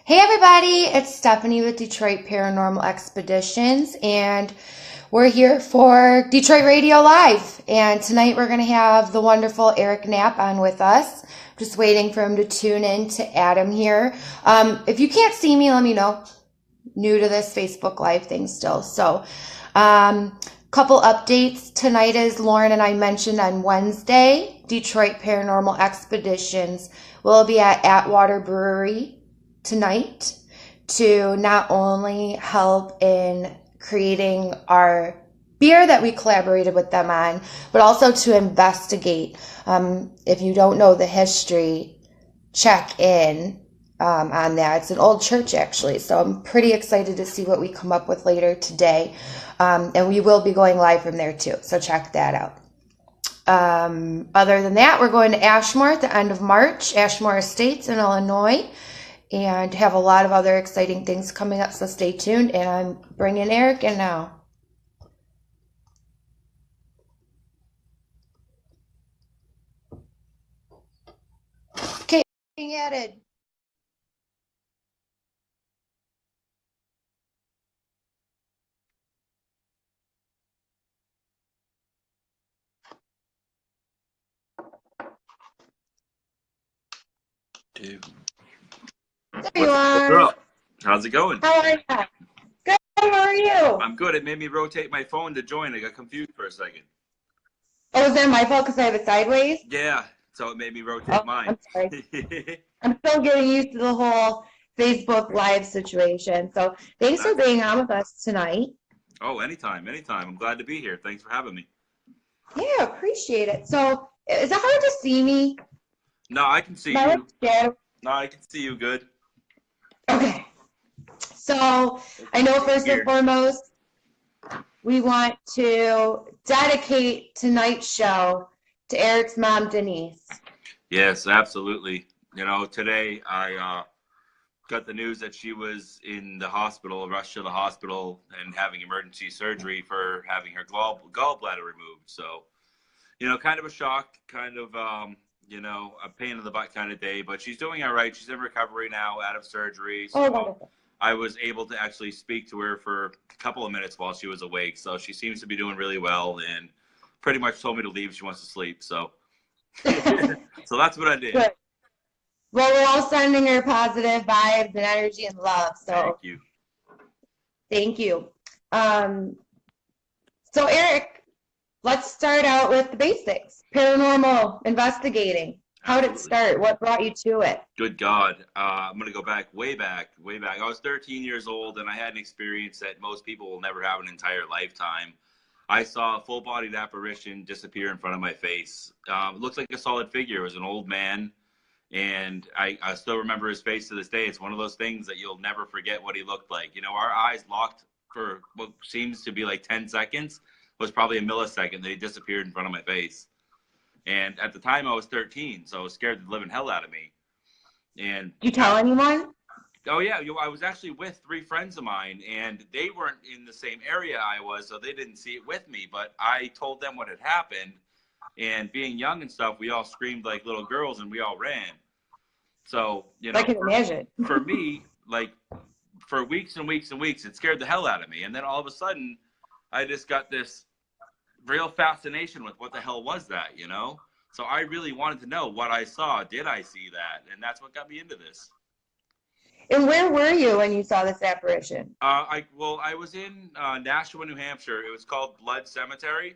Hey everybody, it's Stephanie with Detroit Paranormal Expeditions, and we're here for Detroit Radio Live. And tonight we're going to have the wonderful Erik Knapp on with us. Just waiting for him to tune in to Adam here. If you can't see me, let me know. New to this Facebook Live thing still. Couple updates. Tonight, as Lauren and I mentioned on Wednesday, Detroit Paranormal Expeditions will be at Atwater Brewery tonight to not only help in creating our beer that we collaborated with them on, but also to investigate. If you don't know the history, check in on that. It's an old church, actually, so I'm pretty excited to see what we come up with later today. And we will be going live from there too, so check that out. Other than that, we're going to Ashmore at the end of March, Ashmore Estates in Illinois, and have a lot of other exciting things coming up, so stay tuned. And I'm bringing Erik in now. Okay, being added. Dude. There you are. What's up? How's it going? How are you? Good. How are you? I'm good. It made me rotate my phone to join. I got confused for a second. Oh, is that my fault because I have it sideways? Yeah, so it made me rotate mine. I'm sorry. I'm still getting used to the whole Facebook Live situation. So thanks for being on with us tonight. Oh, anytime. I'm glad to be here. Thanks for having me. Yeah, appreciate it. So is it hard to see me? No, I can see you. No, I can see you good. Okay. So I know first and foremost, we want to dedicate tonight's show to Erik's mom, Denise. Yes, absolutely. You know, today I got the news that she was in the hospital, rushed to the hospital and having emergency surgery for having her gallbladder removed. So, you know, kind of a shock, kind of, you know, a pain in the butt kind of day, but she's doing all right. She's in recovery now, out of surgery. So I was able to actually speak to her for a couple of minutes while she was awake. So she seems to be doing really well and pretty much told me to leave. She wants to sleep. So, so that's what I did. Good. Well, we're all sending her positive vibes and energy and love. So thank you. Thank you. So Erik, let's start out with the basics. Paranormal investigating. How did it start? What brought you to it? Good God. I'm going to go back, way back. I was 13 years old, and I had an experience that most people will never have an entire lifetime. I saw a full-bodied apparition disappear in front of my face. It looks like a solid figure. It was an old man, and I still remember his face to this day. It's one of those things that you'll never forget what he looked like. You know, our eyes locked for what seems to be like 10 seconds. It was probably a millisecond that he disappeared in front of my face. And at the time, I was 13, so I was scared the living hell out of me. And did you tell anyone? Oh, yeah. I was actually with 3 friends of mine, and they weren't in the same area I was, so they didn't see it with me. But I told them what had happened, and being young and stuff, we all screamed like little girls, and we all ran. So, you know, I can imagine. For me, like, for weeks and weeks and weeks, it scared the hell out of me. And then all of a sudden, I just got this real fascination with what the hell was that, you know? So I really wanted to know what I saw. Did I see that? And that's what got me into this. And where were you when you saw this apparition? I was in Nashua, New Hampshire. It was called Blood Cemetery,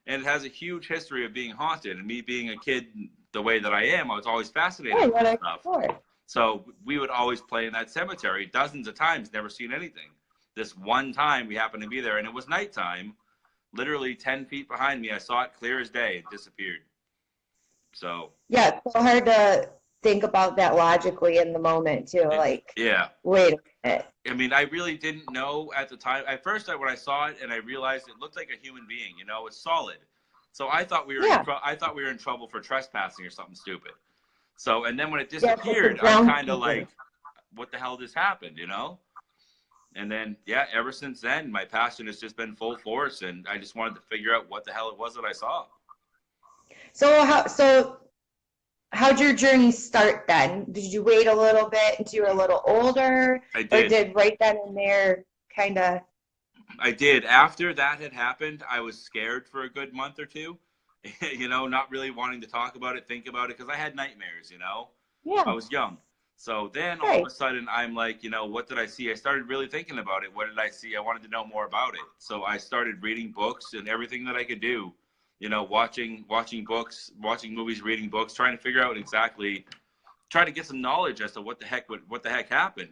and it has a huge history of being haunted. And me being a kid the way that I am, I was always fascinated with stuff. So we would always play in that cemetery dozens of times, never seen anything. This one time we happened to be there, and it was nighttime. Literally 10 feet behind me, I saw it clear as day. It disappeared. So yeah, it's so hard to think about that logically in the moment too. Like, yeah, wait a minute. I mean, I really didn't know at the time. At first, when I saw it and I realized it looked like a human being, you know, it's solid. So I thought we were in trouble for trespassing or something stupid. So, and then when it disappeared, I'm kind of like, what the hell just happened, you know? And then, yeah, ever since then, my passion has just been full force, and I just wanted to figure out what the hell it was that I saw. So how'd your journey start then? Did you wait a little bit until you were a little older? I Or did. did right then and there kind of? I did. After that had happened, I was scared for a good month or two, not really wanting to talk about it, think about it, because I had nightmares, I Yeah, was young. So then all of right. a sudden, I'm like, what did I see? I started really thinking about it. What did I see? I wanted to know more about it. So I started reading books and everything that I could do, watching books, watching movies, reading books, trying to figure out exactly, trying to get some knowledge as to what the heck happened.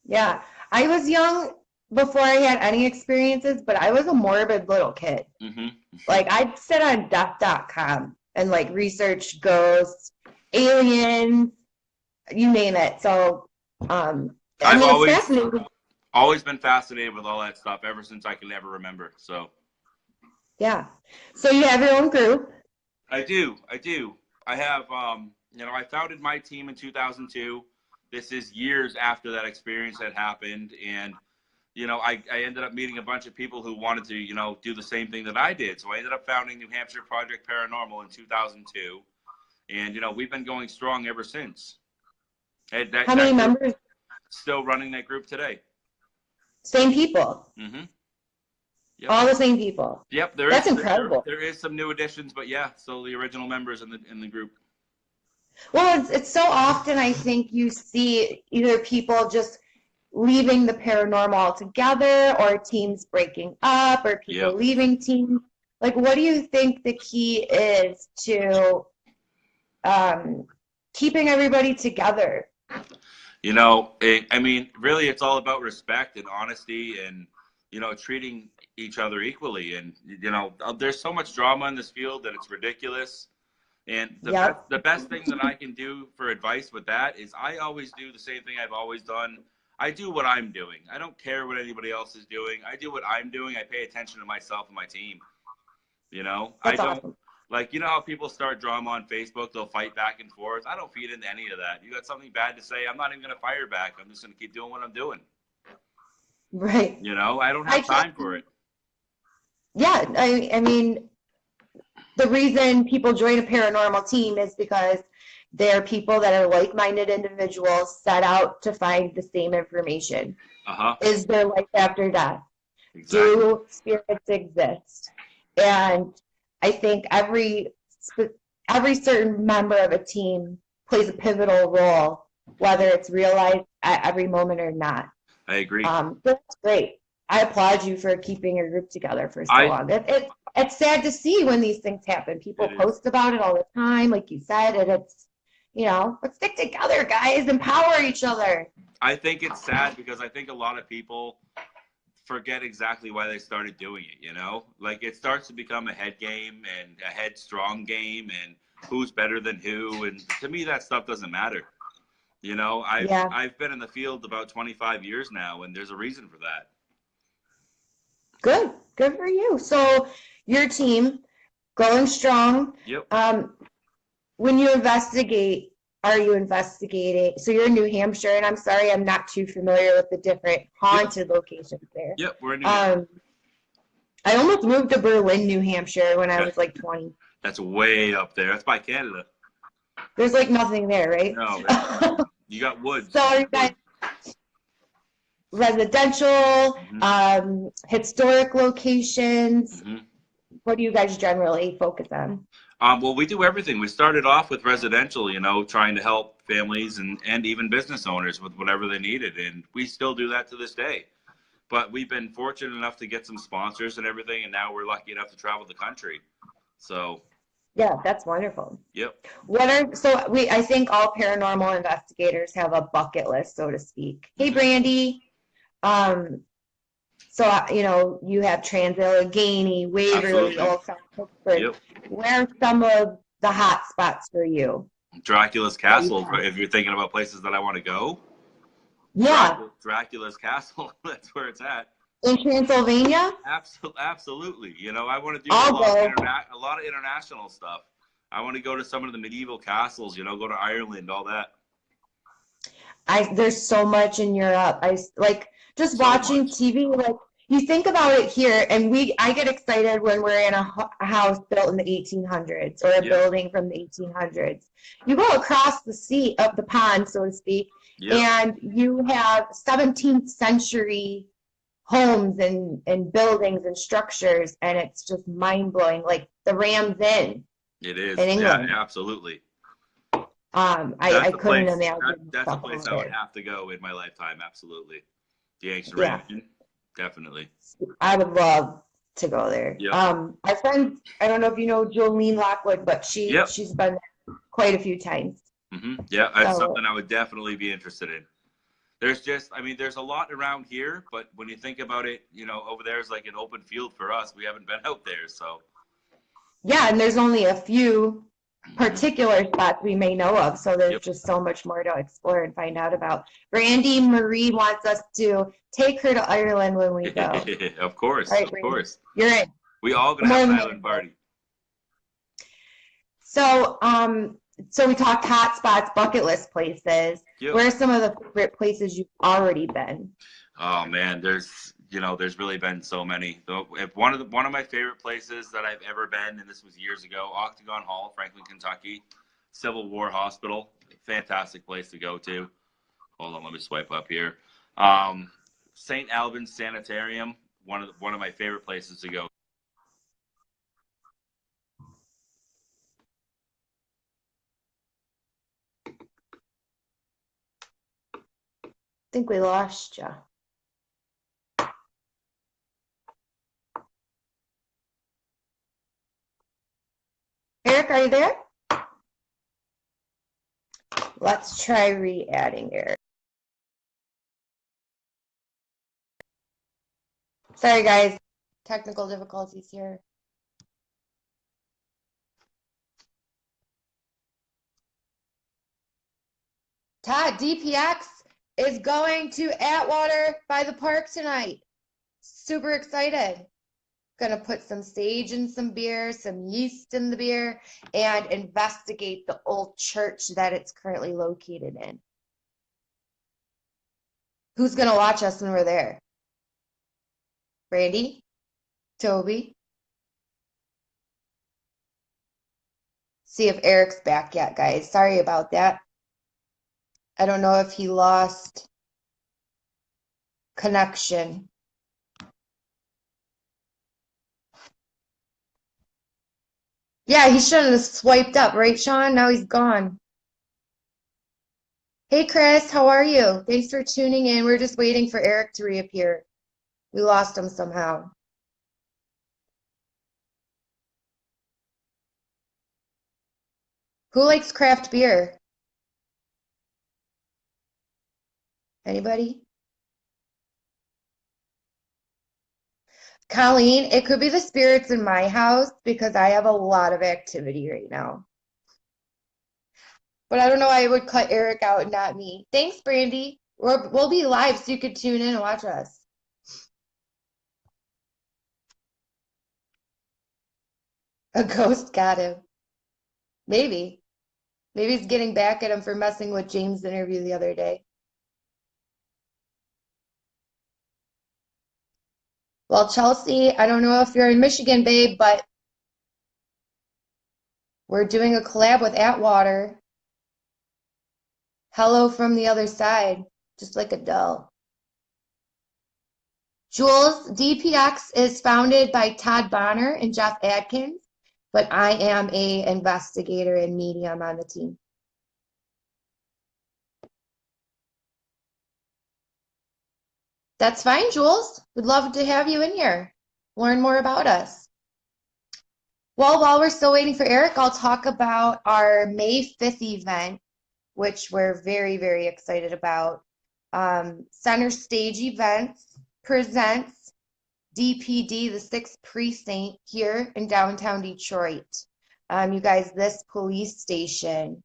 Yeah. I was young before I had any experiences, but I was a morbid little kid. Hmm. Like I'd sit on death.com and like research ghosts, aliens, you name it. So, I I've mean, it's fascinating. always been fascinated with all that stuff ever since I can ever remember. So Yeah. So you have your own group. I do. I do. I have, I founded my team in 2002. This is years after that experience had happened. And, I ended up meeting a bunch of people who wanted to, do the same thing that I did. So I ended up founding New Hampshire Project Paranormal in 2002. And, we've been going strong ever since. And How many that group, members? still running that group today. Same people. Mm-hmm. Yep. All the same people. Yep. That's incredible. There is some new additions, but yeah, still the original members in the group. Well, it's so often I think you see either people just leaving the paranormal altogether or teams breaking up or people Yep. leaving teams. Like, what do you think the key is to keeping everybody together? I mean, really, it's all about respect and honesty and, treating each other equally. And, there's so much drama in this field that it's ridiculous. And Yep. the best thing that I can do for advice with that is I always do the same thing I've always done. I do what I'm doing. I don't care what anybody else is doing. I do what I'm doing. I pay attention to myself and my team. I That's don't, awesome. like, how people start drama on Facebook, they'll fight back and forth. I don't feed into any of that. You got something bad to say, I'm not even going to fire back. I'm just going to keep doing what I'm doing. Right. I don't have time for it. Yeah, I mean, the reason people join a paranormal team is because they're people that are like-minded individuals set out to find the same information. Uh-huh. Is there life after death? Exactly. Do spirits exist? And I think every certain member of a team plays a pivotal role, whether it's realized at every moment or not. I agree. That's great. I applaud you for keeping your group together for so long. It's sad to see when these things happen. People post about it all the time, like you said, and it's, let's stick together, guys, empower each other. I think it's sad because I think a lot of people forget exactly why they started doing it, Like it starts to become a head game and a headstrong game and who's better than who. And to me, that stuff doesn't matter. I've been in the field about 25 years now, and there's a reason for that. Good for you. So your team going strong. Yep. When you investigate, are you investigating? So you're in New Hampshire, and I'm sorry, I'm not too familiar with the different haunted locations there. Yep, we're in New Hampshire. I almost moved to Berlin, New Hampshire when I was like 20. That's way up there. That's by Canada. There's like nothing there, right? No, you got woods. So are you guys residential, historic locations? Mm-hmm. What do you guys generally focus on? Well, we do everything. We started off with residential, trying to help families and even business owners with whatever they needed. And we still do that to this day. But we've been fortunate enough to get some sponsors and everything. And now we're lucky enough to travel the country. So. Yeah, that's wonderful. Yep. I think all paranormal investigators have a bucket list, so to speak. Hey, Brandy. So, you have Trans-Allegheny, Waverly, Old South Pittsburgh. Yep. Where are some of the hot spots for you? Dracula's Castle, if you're thinking about places that I want to go. Yeah. Dracula's Castle, that's where it's at. In Transylvania? Absolutely. I want to do a lot of international stuff. I want to go to some of the medieval castles, go to Ireland, all that. There's so much in Europe. Just watching TV, like, you think about it here, and I get excited when we're in a house built in the 1800s or a Yep. building from the 1800s. You go across the sea, up the pond, so to speak, Yep. and you have 17th century homes and buildings and structures, and it's just mind blowing. Like the Ram's Inn It is. in Yeah, England. absolutely. I That's a couldn't place. imagine That's a stuff place over I would there. have to go in my lifetime. Absolutely. The ancient Yeah, Raven. Definitely. I would love to go there. Yep. My friend, I don't know if you know Jolene Lockwood, but Yep. she's been there quite a few times. Yeah, that's So something I would definitely be interested in. There's a lot around here, but when you think about it, over there is like an open field for us. We haven't been out there, so. yeah, and there's only a few Mhm. particular spots we may know of, so there's Yep. just so much more to explore and find out about. Brandy Marie wants us to take her to Ireland when we go. Of course, All right, of Brandy, course. you're in. We all gonna More have an than island party. So, so we talked hot spots, bucket list places. Yep. Where are some of the favorite places you've already been? Oh man, there's really been so many. If one of my favorite places that I've ever been, and this was years ago, Octagon Hall, Franklin, Kentucky, Civil War Hospital, fantastic place to go to. Hold on, let me swipe up here. St. Albans Sanitarium, one of my favorite places to go. I think we lost you. Eric, are you there? Let's try re-adding Eric. Sorry, guys. Technical difficulties here. Todd, DPX is going to Atwater by the park tonight. Super excited. Gonna put some sage in some beer, some yeast in the beer, and investigate the old church that it's currently located in. Who's gonna watch us when we're there? Brandy? Toby? See if Eric's back yet, guys. Sorry about that. I don't know if he lost connection. Yeah, he shouldn't have swiped up, right, Sean? Now he's gone. Hey, Chris, how are you? Thanks for tuning in. We're just waiting for Eric to reappear. We lost him somehow. Who likes craft beer? Anybody? Colleen, it could be the spirits in my house because I have a lot of activity right now. But I don't know why I would cut Eric out and not me. Thanks, Brandy. We'll be live so you could tune in and watch us. A ghost got him. Maybe. Maybe he's getting back at him for messing with James' interview the other day. Well, Chelsea, I don't know if you're in Michigan, babe, but we're doing a collab with Atwater. Hello from the other side, just like a doll. Jules, DPX is founded by Todd Bonner and Jeff Adkins, but I am a investigator and medium on the team. That's fine, Jules. We'd love to have you in here. Learn more about us. Well, while we're still waiting for Eric, I'll talk about our May 5th event, which we're very, very excited about. Center Stage Events presents DPD, the 6th Precinct here in downtown Detroit. You guys, this police station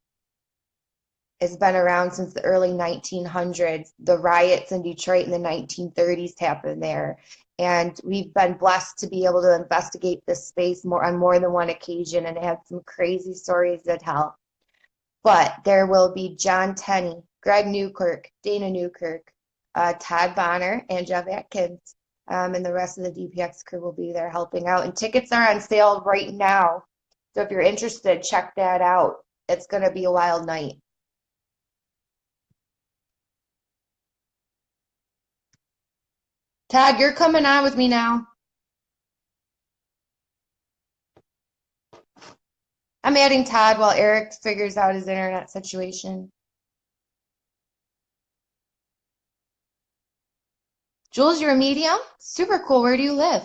has been around since the early 1900s. The riots in Detroit in the 1930s happened there. And we've been blessed to be able to investigate this space on more than one occasion and had some crazy stories to tell. But there will be John Tenney, Greg Newkirk, Dana Newkirk, Todd Bonner, and Jeff Atkins. And the rest of the DPX crew will be there helping out. And tickets are on sale right now. So if you're interested, check that out. It's going to be a wild night. Todd, you're coming on with me now. I'm adding Todd while Erik figures out his internet situation. Jules, you're a medium? Super cool. Where do you live?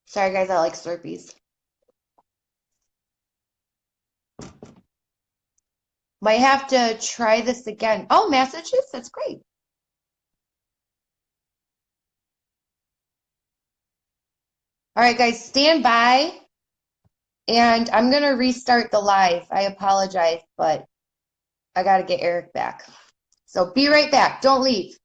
Sorry, guys, I like Slurpees. Might have to try this again. Oh, Massachusetts, great. All right, guys, stand by. And I'm going to restart the live. I apologize, but I got to get Erik back. So be right back. Don't leave.